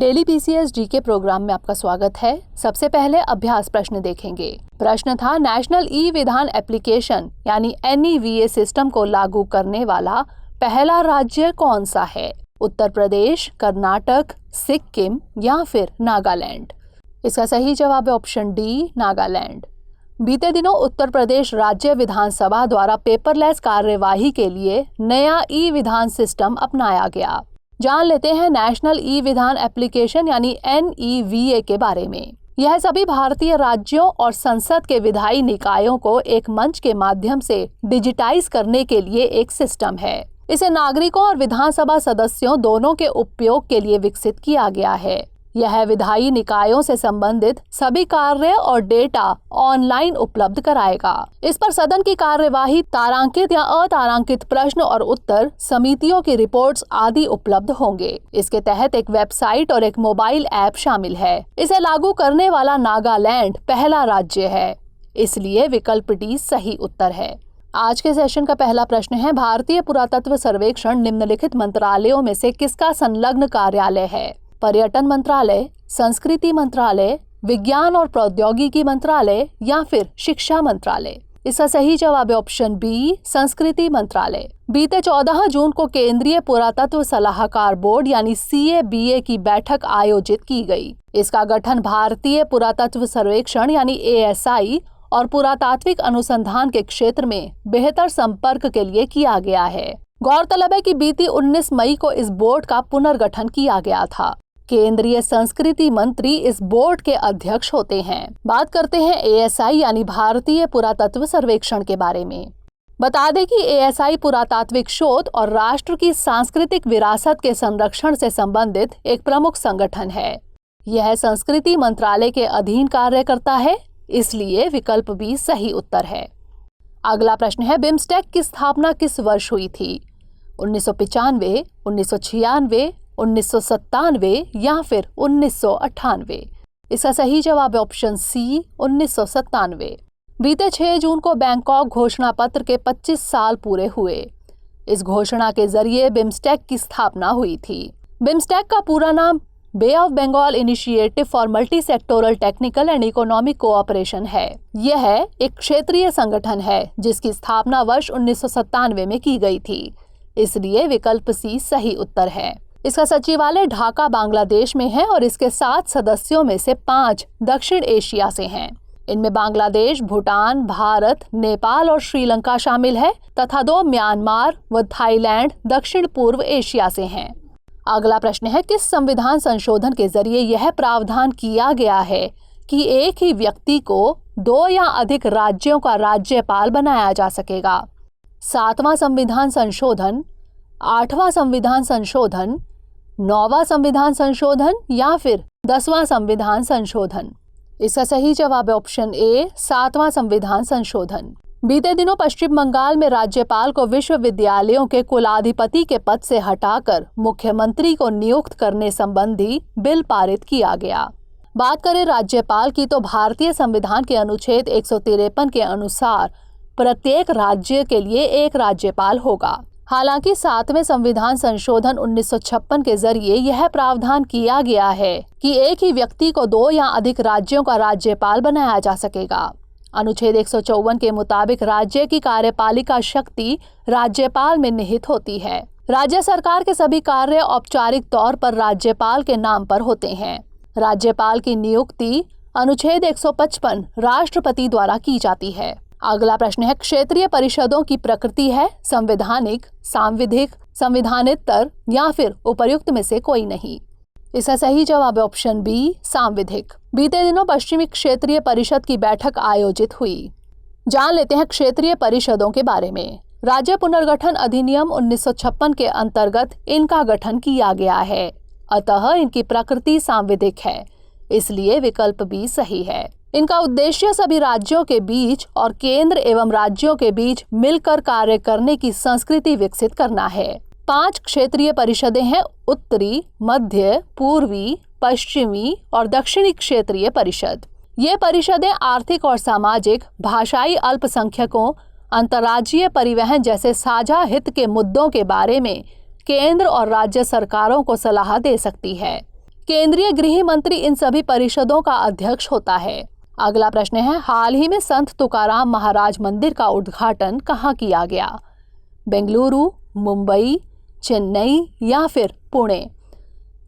Daily PCS GK programme में आपका स्वागत है। सबसे पहले अभ्यास प्रश्न देखेंगे। प्रश्न था, नेशनल ई विधान एप्लीकेशन यानी NEVA सिस्टम को लागू करने वाला पहला राज्य कौन सा है? उत्तर प्रदेश, कर्नाटक, सिक्किम या फिर नागालैंड। इसका सही जवाब है ऑप्शन डी, नागालैंड। बीते दिनों उत्तर प्रदेश राज्य विधानसभा द्वारा पेपरलेस कार्यवाही के लिए नया ई विधान सिस्टम अपनाया गया। जान लेते हैं नेशनल ई विधान एप्लीकेशन यानी NEVA के बारे में। यह सभी भारतीय राज्यों और संसद के विधायी निकायों को एक मंच के माध्यम से डिजिटाइज करने के लिए एक सिस्टम है। इसे नागरिकों और विधानसभा सदस्यों दोनों के उपयोग के लिए विकसित किया गया है। यह विधायी निकायों से संबंधित सभी कार्य और डेटा ऑनलाइन उपलब्ध कराएगा। इस पर सदन की कार्यवाही, तारांकित या अतारांकित प्रश्न और उत्तर, समितियों की रिपोर्ट्स आदि उपलब्ध होंगे। इसके तहत एक वेबसाइट और एक मोबाइल ऐप शामिल है। इसे लागू करने वाला नागालैंड पहला राज्य है, इसलिए विकल्प डी सही उत्तर है। आज के सेशन का पहला प्रश्न है, भारतीय पुरातत्व सर्वेक्षण निम्नलिखित मंत्रालयों में से किसका संलग्न कार्यालय है? पर्यटन मंत्रालय, संस्कृति मंत्रालय, विज्ञान और प्रौद्योगिकी मंत्रालय या फिर शिक्षा मंत्रालय। इसका सही जवाब है ऑप्शन बी, संस्कृति मंत्रालय। बीते 14 जून को केंद्रीय पुरातत्व सलाहकार बोर्ड यानी CABA की बैठक आयोजित की गई। इसका गठन भारतीय पुरातत्व सर्वेक्षण यानी ASI और पुरातात्विक अनुसंधान के क्षेत्र में बेहतर संपर्क के लिए किया गया है। गौरतलब है कि बीती 19 मई को इस बोर्ड का पुनर्गठन किया गया था। केंद्रीय संस्कृति मंत्री इस बोर्ड के अध्यक्ष होते हैं। बात करते हैं ASI यानी भारतीय पुरातत्व सर्वेक्षण के बारे में। बता दें कि ASI पुरातात्विक शोध और राष्ट्र की सांस्कृतिक विरासत के संरक्षण से संबंधित एक प्रमुख संगठन है। यह संस्कृति मंत्रालय के अधीन कार्य करता है, इसलिए विकल्प बी सही उत्तर है। अगला प्रश्न है, बिम्स्टेक की स्थापना किस वर्ष हुई थी? 1995, 1996, 1997 या फिर 1998। इसका सही जवाब है ऑप्शन सी, 1997। बीते 6 जून को बैंकॉक घोषणा पत्र के 25 साल पूरे हुए। इस घोषणा के जरिए बिम्स्टेक की स्थापना हुई थी। बिम्स्टेक का पूरा नाम Bay of Bengal initiative for multi sectoral technical and economic cooperation है। यह एक क्षेत्रीय संगठन है जिसकी स्थापना वर्ष 1997 में की गई थी, इसलिए विकल्प सी सही उत्तर है। इसका सचिवालय ढाका, बांग्लादेश में है और इसके 7 सदस्यों में से 5 दक्षिण एशिया से हैं। इनमें बांग्लादेश, भूटान, भारत, नेपाल और श्रीलंका शामिल है तथा 2 म्यांमार व थाईलैंड दक्षिण पूर्व एशिया से हैं। अगला प्रश्न है, किस संविधान संशोधन के जरिए यह प्रावधान किया गया है कि एक ही व्यक्ति को 2 या अधिक राज्यों का राज्यपाल बनाया जा सकेगा? 7वां संविधान संशोधन, 8वां संविधान संशोधन, 9वां संविधान संशोधन या फिर 10वां संविधान संशोधन। इसका सही जवाब है ऑप्शन ए, 7वां संविधान संशोधन। बीते दिनों पश्चिम बंगाल में राज्यपाल को विश्वविद्यालयों के कुलाधिपति के पद से हटाकर मुख्यमंत्री को नियुक्त करने संबंधी बिल पारित किया गया। बात करें राज्यपाल की तो भारतीय संविधान के अनुच्छेद 153 के अनुसार प्रत्येक राज्य के लिए एक राज्यपाल होगा। हालांकि 7वें संविधान संशोधन 1956 के जरिए यह प्रावधान किया गया है कि एक ही व्यक्ति को 2 या अधिक राज्यों का राज्यपाल बनाया जा सकेगा। अनुच्छेद 154 के मुताबिक राज्य की कार्यपालिका शक्ति राज्यपाल में निहित होती है। राज्य सरकार के सभी कार्य औपचारिक तौर पर राज्यपाल के नाम पर होते हैं। राज्यपाल की नियुक्ति अनुच्छेद 155 राष्ट्रपति द्वारा की जाती है। अगला प्रश्न है, क्षेत्रीय परिषदों की प्रकृति है संवैधानिक, सांविधिक, संविधानेतर या फिर उपर्युक्त में से कोई नहीं। इसका सही जवाब है ऑप्शन बी, सांविधिक। बीते दिनों पश्चिमी क्षेत्रीय परिषद की बैठक आयोजित हुई। जान लेते हैं क्षेत्रीय परिषदों के बारे में। राज्य पुनर्गठन अधिनियम 1956 के अंतर्गत इनका गठन किया गया है, अतः इनकी प्रकृति सांविधिक है, इसलिए विकल्प बी सही है। इनका उद्देश्य सभी राज्यों के बीच और केंद्र एवं राज्यों के बीच मिलकर कार्य करने की संस्कृति विकसित करना है। 5 क्षेत्रीय परिषदें हैं, उत्तरी, मध्य, पूर्वी, पश्चिमी और दक्षिणी क्षेत्रीय परिषद। ये परिषदें आर्थिक और सामाजिक, भाषाई अल्पसंख्यकों, अंतर्राज्यीय परिवहन जैसे साझा हित के मुद्दों के बारे में केंद्र और राज्य सरकारों को सलाह दे सकती है। केंद्रीय गृह मंत्री इन सभी परिषदों का अध्यक्ष होता है। अगला प्रश्न है, हाल ही में संत तुकाराम महाराज मंदिर का उद्घाटन कहाँ किया गया? बेंगलुरु, मुंबई, चेन्नई या फिर पुणे?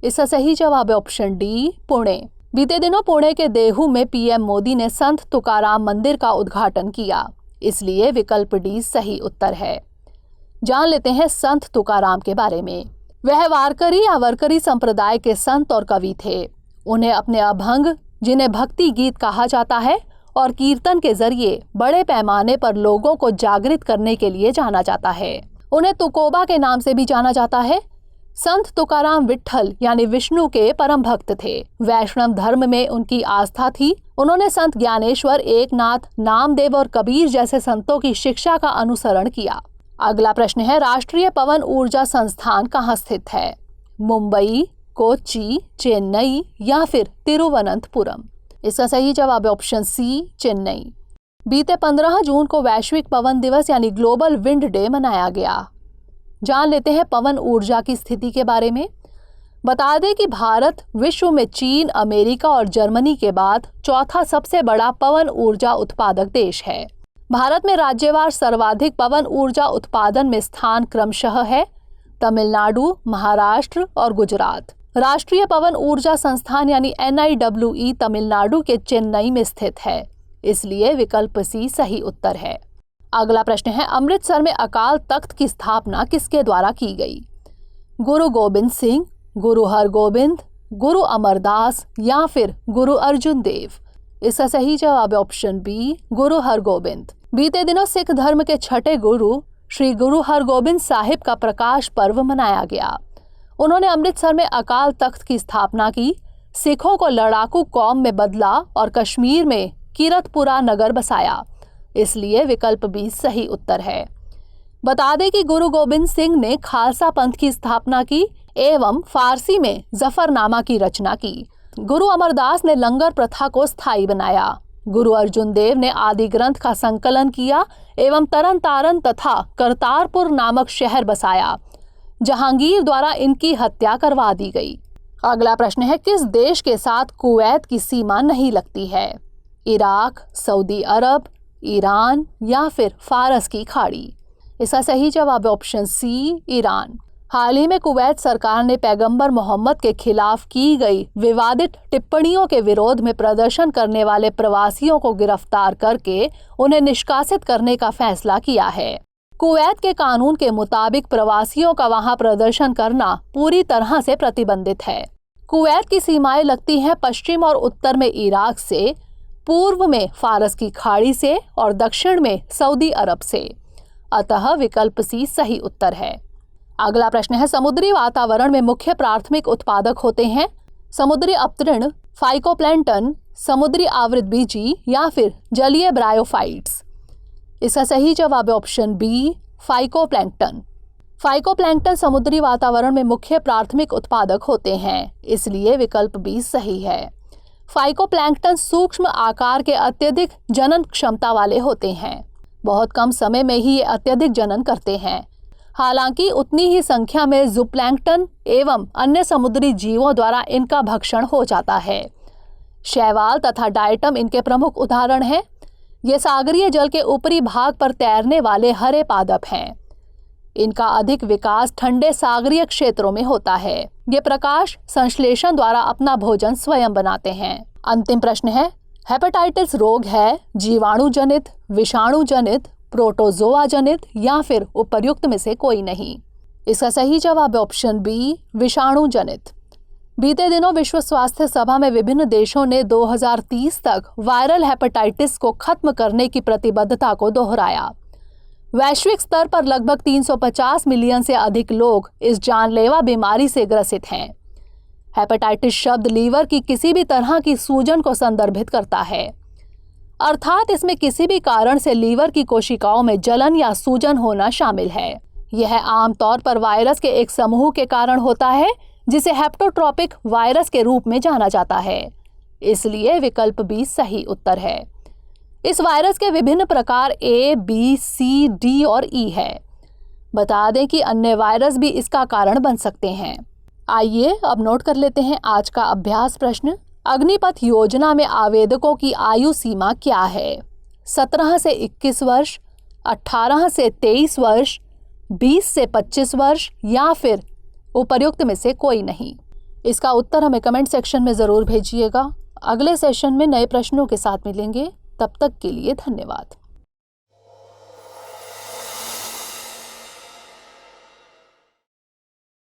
इसका सही जवाब है ऑप्शन डी, पुणे। बीते दिनों पुणे के देहू में पीएम मोदी ने संत तुकाराम मंदिर का उद्घाटन किया, इसलिए विकल्प डी सही उत्तर है। जान लेते हैं संत तुकाराम के बारे में। वह वारकरी या वरकरी संप्रदाय के संत और कवि थे। उन्हें अपने अभंग, जिन्हें भक्ति गीत कहा जाता है, और कीर्तन के जरिए बड़े पैमाने पर लोगों को जागृत करने के लिए जाना जाता है। उन्हें तुकोबा के नाम से भी जाना जाता है। संत तुकाराम विट्ठल यानी विष्णु के परम भक्त थे। वैष्णव धर्म में उनकी आस्था थी। उन्होंने संत ज्ञानेश्वर, एकनाथ, नामदेव और कबीर जैसे संतों की शिक्षा का अनुसरण किया। अगला प्रश्न है, राष्ट्रीय पवन ऊर्जा संस्थान कहाँ स्थित है? मुंबई, कोच्चि, चेन्नई या फिर तिरुवनंतपुरम? इसका सही जवाब है ऑप्शन सी, चेन्नई। बीते 15 जून को वैश्विक पवन दिवस यानी ग्लोबल विंड डे मनाया गया। जान लेते हैं पवन ऊर्जा की स्थिति के बारे में। बता दें कि भारत विश्व में चीन, अमेरिका और जर्मनी के बाद चौथा सबसे बड़ा पवन ऊर्जा उत्पादक देश है। भारत में राज्यवार सर्वाधिक पवन ऊर्जा उत्पादन में स्थान क्रमशः है तमिलनाडु, महाराष्ट्र और गुजरात। राष्ट्रीय पवन ऊर्जा संस्थान यानी NIWE तमिलनाडु के चेन्नई में स्थित है, इसलिए विकल्प सी सही उत्तर है। अगला प्रश्न है, अमृतसर में अकाल तख्त की स्थापना किसके द्वारा की गई? गुरु गोबिंद सिंह, गुरु हरगोबिंद, गुरु अमरदास या फिर गुरु अर्जुन देव? इसका सही जवाब है ऑप्शन बी, गुरु हरगोबिंद। बीते दिनों सिख धर्म के छठे गुरु श्री गुरु हरगोबिंद साहिब का प्रकाश पर्व मनाया गया। उन्होंने अमृतसर में अकाल तख्त की स्थापना की, सिखों को लड़ाकू कौम में बदला और कश्मीर में कीरतपुरा नगर बसाया, इसलिए विकल्प बी सही उत्तर है। बता दें कि गुरु गोबिंद सिंह ने खालसा पंथ की स्थापना की एवं फारसी में जफरनामा की रचना की। गुरु अमरदास ने लंगर प्रथा को स्थायी बनाया। गुरु अर्जुन देव ने आदि ग्रंथ का संकलन किया एवं तरन तारन तथा करतारपुर नामक शहर बसाया। जहांगीर द्वारा इनकी हत्या करवा दी गई। अगला प्रश्न है, किस देश के साथ कुवैत की सीमा नहीं लगती है? इराक, सऊदी अरब, ईरान या फिर फारस की खाड़ी? इसका सही जवाब है ऑप्शन सी, ईरान। हाल ही में कुवैत सरकार ने पैगंबर मोहम्मद के खिलाफ की गई विवादित टिप्पणियों के विरोध में प्रदर्शन करने वाले प्रवासियों को गिरफ्तार करके उन्हें निष्कासित करने का फैसला किया है। कुवैत के कानून के मुताबिक प्रवासियों का वहां प्रदर्शन करना पूरी तरह से प्रतिबंधित है। कुवैत की सीमाएं लगती हैं पश्चिम और उत्तर में इराक से, पूर्व में फारस की खाड़ी से और दक्षिण में सऊदी अरब से। अतः विकल्प सी सही उत्तर है। अगला प्रश्न है, समुद्री वातावरण में मुख्य प्राथमिक उत्पादक होते हैं समुद्री अपतृण, फाइकोप्लैंटन, समुद्री आवृत बीजी या फिर जलीय ब्रायोफाइट्स? इसका सही जवाब है ऑप्शन बी, फाइकोप्लैंटन। फाइकोप्लैंटन समुद्री वातावरण में मुख्य प्राथमिक उत्पादक होते हैं, इसलिए विकल्प बी सही है। फाइकोप्लैंटन सूक्ष्म आकार के अत्यधिक जनन क्षमता वाले होते हैं। बहुत कम समय में ही ये अत्यधिक जनन करते हैं। हालांकि उतनी ही संख्या में जूप्लैंक्टन एवं अन्य समुद्री जीवों द्वारा इनका भक्षण हो जाता है। शैवाल तथा डायटम इनके प्रमुख उदाहरण हैं। ये सागरीय जल के ऊपरी भाग पर तैरने वाले हरे पादप हैं। इनका अधिक विकास ठंडे सागरीय क्षेत्रों में होता है। ये प्रकाश संश्लेषण द्वारा अपना भोजन स्वयं बनाते हैं। अंतिम प्रश्न है, हेपेटाइटिस रोग है जीवाणु जनित, विषाणु जनित, प्रोटोजोआ जनित या फिर उपर्युक्त में से कोई नहीं? इसका सही जवाब है ऑप्शन बी, विषाणु जनित। बीते दिनों विश्व स्वास्थ्य सभा में विभिन्न देशों ने 2030 तक वायरल हेपेटाइटिस को खत्म करने की प्रतिबद्धता को दोहराया। वैश्विक स्तर पर लगभग 350 मिलियन से अधिक लोग इस जानलेवा बीमारी से ग्रसित हैं। हेपेटाइटिस शब्द लीवर की किसी भी तरह की सूजन को संदर्भित करता है, अर्थात इसमें किसी भी कारण से लीवर की कोशिकाओं में जलन या सूजन होना शामिल है। यह आमतौर पर वायरस के एक समूह के कारण होता है जिसे हेप्टोट्रोपिक वायरस के रूप में जाना जाता है, इसलिए विकल्प बी सही उत्तर है। इस वायरस के विभिन्न प्रकार A, B, C, D और E है। बता दें कि अन्य वायरस भी इसका कारण बन सकते हैं। आइए अब नोट कर लेते हैं आज का अभ्यास प्रश्न। अग्निपथ योजना में आवेदकों की आयु सीमा क्या है? 17 से 21 वर्ष, 18 से 23 वर्ष, 20 से 25 वर्ष या फिर उपर्युक्त में से कोई नहीं। इसका उत्तर हमें कमेंट सेक्शन में ज़रूर भेजिएगा। अगले सेशन में नए प्रश्नों के साथ मिलेंगे। तब तक के लिए धन्यवाद।